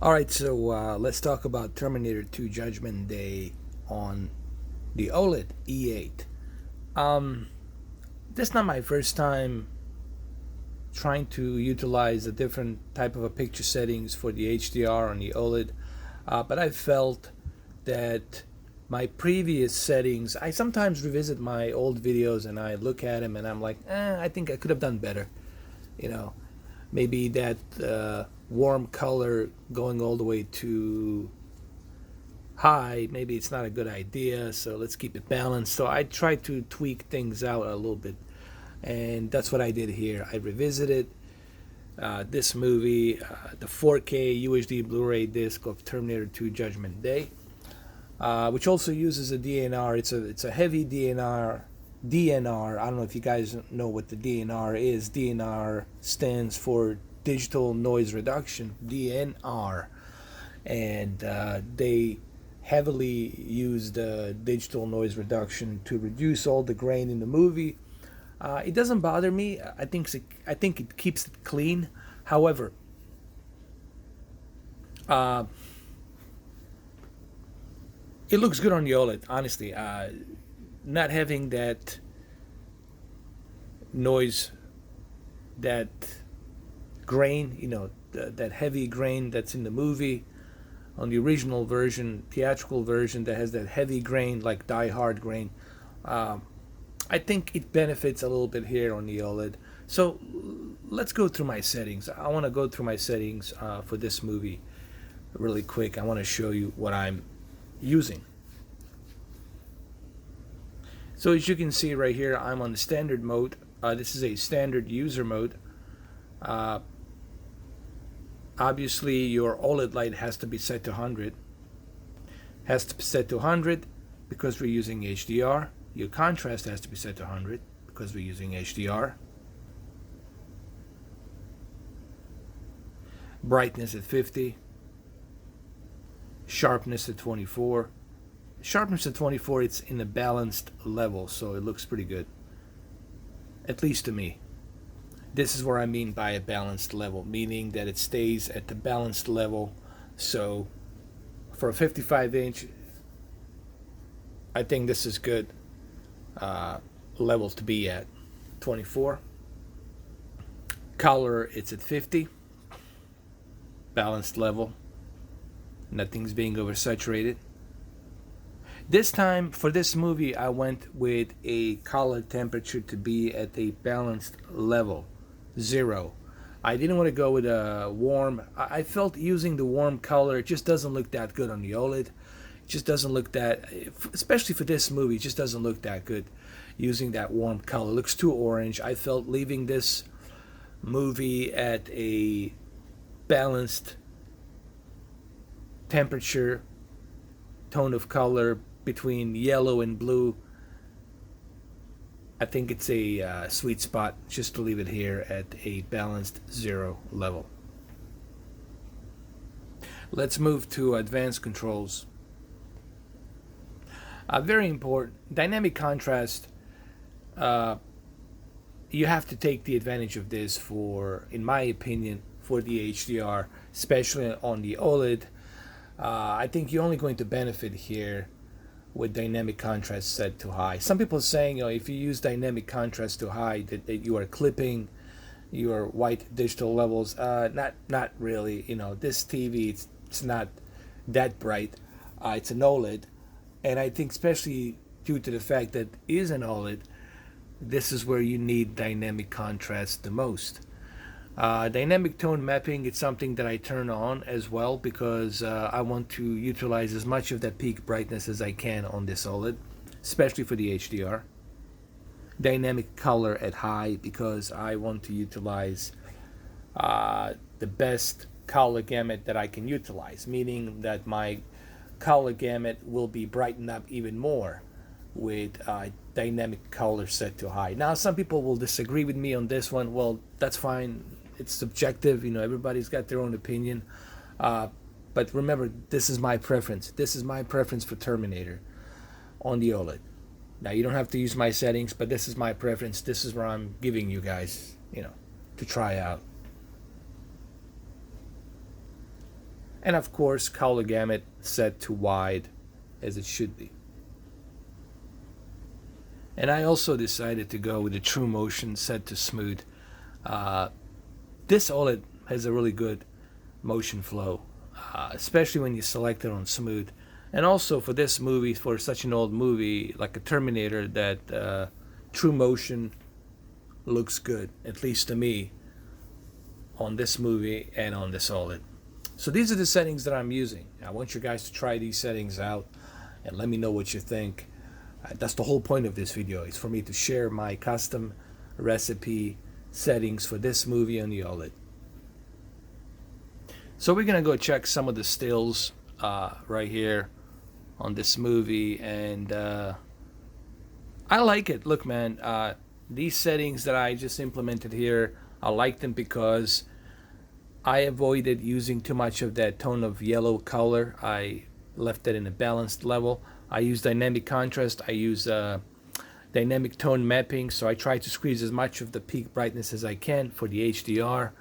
Alright, so let's talk about Terminator 2 Judgment Day on the Oled E8. This is not my first time trying to utilize a different type of a picture settings for the HDR on the Oled, but I felt that my previous settings, I sometimes revisit my old videos and I look at them and I'm like, I think I could have done better. You know, maybe that warm color going all the way to high, maybe it's not a good idea, so let's keep it balanced. So I tried to tweak things out a little bit, and that's what I did here. I revisited this movie, the 4K UHD Bluray Disc of Terminator 2 Judgment Day, which also uses a DNR. It's a heavy DNR. I don't know if you guys know what the DNR is. DNR stands for digital noise reduction, DNR, and they heavily use the digital noise reduction to reduce all the grain in the movie. It doesn't bother me. I think it keeps it clean. However, it looks good on the OLED, honestly. Not having that noise, that grain, that heavy grain that's in the movie, on the original version, theatrical version, that has that heavy grain, like Die Hard grain. I think it benefits a little bit here on the OLED. So let's go through my settings. I want to go through my settings for this movie really quick. I want to show you what I'm using. So as you can see right here, I'm on the standard mode. This is a standard user mode. Obviously, your OLED light has to be set to 100. Has to be set to 100 because we're using HDR. Your contrast has to be set to 100 because we're using HDR. Brightness at 50. Sharpness at 24. Sharpness at 24, it's in a balanced level, so it looks pretty good. At least to me. This is what I mean by a balanced level, meaning that it stays at the balanced level. So for a 55-inch, I think this is good level to be at. 24. Color, it's at 50. Balanced level. Nothing's being oversaturated. This time, for this movie, I went with a color temperature to be at a balanced level, 0. I didn't want to go with a warm. I felt using the warm color, it just doesn't look that good on the OLED. It just doesn't look that, especially for this movie, it just doesn't look that good using that warm color. It looks too orange. I felt leaving this movie at a balanced temperature, tone of color, between yellow and blue. I think it's a sweet spot just to leave it here at a balanced 0 level. Let's move to advanced controls. Very important. Dynamic contrast. You have to take the advantage of this for, in my opinion, for the HDR, especially on the OLED. I think you're only going to benefit here with dynamic contrast set to high. Some people are saying, if you use dynamic contrast to high, that you are clipping your white digital levels. Not really. This TV, it's not that bright. It's an OLED, and I think especially due to the fact that it is an OLED, this is where you need dynamic contrast the most. Dynamic tone mapping, it's something that I turn on as well because I want to utilize as much of that peak brightness as I can on this OLED, especially for the HDR. Dynamic color at high because I want to utilize the best color gamut that I can utilize, meaning that my color gamut will be brightened up even more with dynamic color set to high. Now, some people will disagree with me on this one. Well, that's fine. It's subjective, everybody's got their own opinion. But remember, this is my preference. This is my preference for Terminator on the OLED. Now, you don't have to use my settings, but this is my preference. This is where I'm giving you guys, to try out. And of course, color gamut set to wide as it should be. And I also decided to go with the True Motion set to smooth. This OLED has a really good motion flow, especially when you select it on smooth. And also for this movie, for such an old movie like a Terminator, that True Motion looks good, at least to me, on this movie and on this OLED. So these are the settings that I'm using. I want you guys to try these settings out and let me know what you think. That's the whole point of this video, is for me to share my custom recipe settings for this movie on the OLED. So we're gonna go check some of the stills right here on this movie, and I like it. Look, man, these settings that I just implemented here, I like them because I avoided using too much of that tone of yellow color. I left it in a balanced level. I use dynamic contrast. I use dynamic tone mapping, so I try to squeeze as much of the peak brightness as I can for the HDR.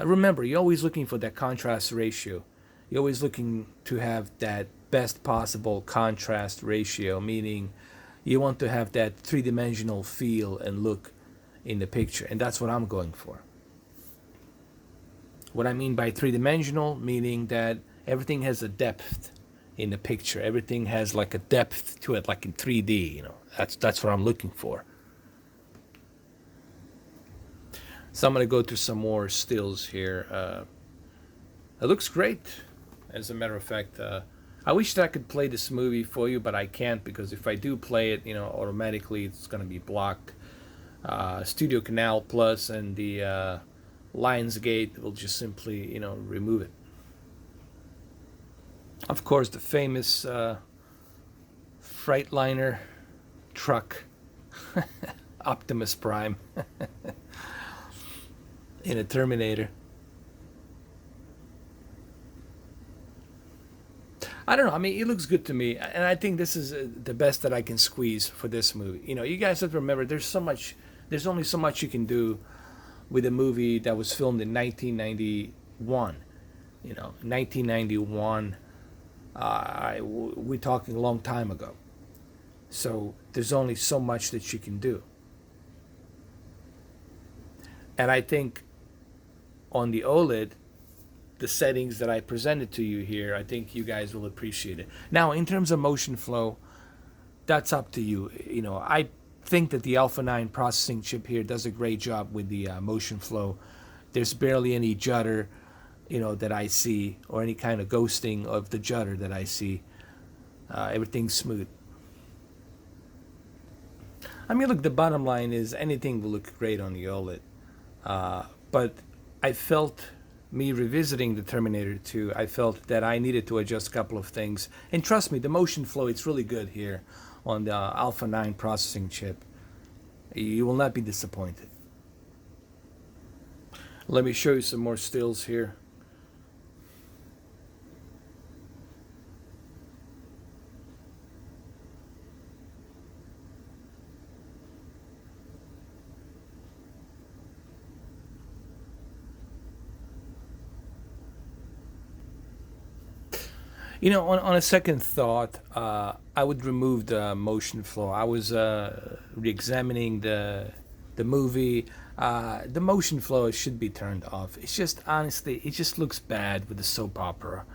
Remember, you're always looking for that contrast ratio. You're always looking to have that best possible contrast ratio, meaning you want to have that three-dimensional feel and look in the picture, and that's what I'm going for. What I mean by three-dimensional, meaning that everything has a depth in the picture. Everything has like a depth to it, like in 3D. You know, that's what I'm looking for. So I'm gonna go through some more stills here. It looks great, as a matter of fact. I wish that I could play this movie for you, but I can't, because if I do play it, you know, automatically it's gonna be blocked. Studio Canal Plus and the Lionsgate will just simply, you know, remove it. Of course, the famous Freightliner truck, Optimus Prime, in a Terminator. I don't know. I mean, it looks good to me, and I think this is the best that I can squeeze for this movie. You know, you guys have to remember, there's only so much you can do with a movie that was filmed in 1991. You know, 1991. We're talking a long time ago. So there's only so much that you can do. And I think on the OLED, the settings that I presented to you here, I think you guys will appreciate it. Now, in terms of motion flow, that's up to you. You know, I think that the Alpha 9 processing chip here does a great job with the motion flow. There's barely any judder, you know, that I see, or any kind of ghosting of the judder that I see. Everything's smooth. I mean, look, the bottom line is anything will look great on the OLED. But I felt, me revisiting the Terminator 2, I felt that I needed to adjust a couple of things. And trust me, the motion flow, it's really good here on the Alpha 9 processing chip. You will not be disappointed. Let me show you some more stills here. You know, on a second thought, I would remove the motion flow. I was re-examining the movie. The motion flow should be turned off. It's just, honestly, it just looks bad with the soap opera.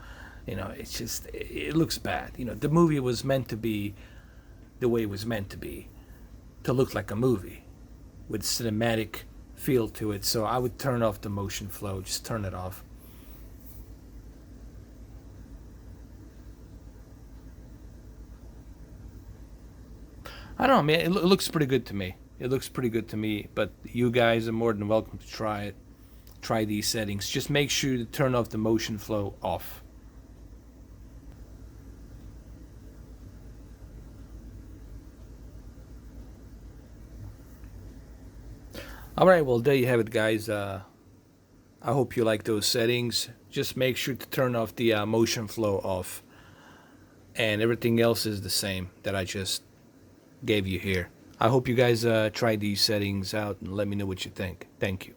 You know, it's just, it looks bad. You know, the movie was meant to be the way it was meant to look like a movie with cinematic feel to it. So I would turn off the motion flow, just turn it off. I don't know, man. It looks pretty good to me. It looks pretty good to me. But you guys are more than welcome to try it. Try these settings. Just make sure to turn off the motion flow off. All right. Well, there you have it, guys. I hope you like those settings. Just make sure to turn off the motion flow off. And everything else is the same that I just gave you here. I hope you guys try these settings out and let me know what you think. Thank you.